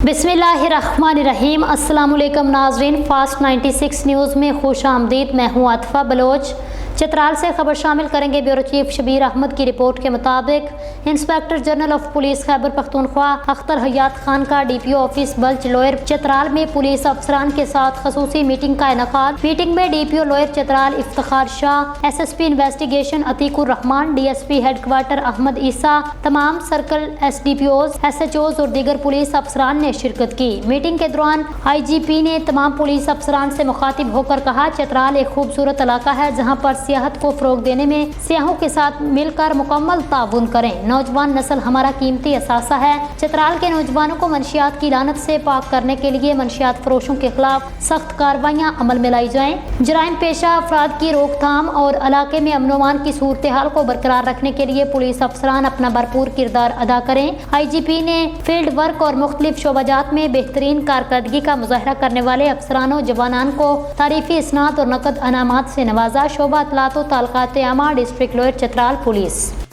बिस्मिल्लाहिर्रहमानिर्रहीम। अस्सलाम वालेकुम नाजरीन, फास्ट 96 न्यूज़ में खुश आमदीद। मैं हूँ आतिफा बलोच। चित्राल से खबर शामिल करेंगे। ब्यूरो चीफ शबीर अहमद की रिपोर्ट के मुताबिक inspector general of police Khyber Pakhtunkhwa Akhtar Hayat Khan का DPO ऑफिस बल्च लोयर चित्राल में पुलिस अफसरान के साथ खसूसी मीटिंग का इनेकाद। मीटिंग में DPO lower Chitral Iftikhar Shah, SSP investigation Atiqur Rehman, DSP headquarter Ahmed Isa, तमाम सर्कल SDPOs, SHOs और दीगर पुलिस अफसरान ने शिरकत की। मीटिंग के दौरान IGP ने तमाम पुलिस अफसरान से मुखातिब होकर कहा, चित्राल एक खूबसूरत इलाका है जहाँ पर सियाहत को फरोग देने में सियाहों के साथ मिलकर मुकम्मल ताउन करें। नौजवान नस्ल हमारा कीमती असासा है। चित्राल के नौजवानों को मंशियात की लानत से पाक करने के लिए मंशियात फरोशों के खिलाफ सख्त कार्रवाइयाँ अमल में लाई जाएं। जराइम पेशा अफराद की रोकथाम और इलाके में अमन अमान की सूरत हाल को बरकरार रखने के लिए पुलिस अफसरान अपना भरपूर किरदार अदा करें। IGP ने फील्ड वर्क और मुख्तलिफ शोबाजात में बेहतरीन कारकर्दगी का मुजाहरा करने वाले अफसरानों जवानान को तारीफी इसनाद और नकद अनामात से नवाजा। शोबा ताल्लुकात आमा डिस्ट्रिक्ट लोयर चित्राल पुलिस।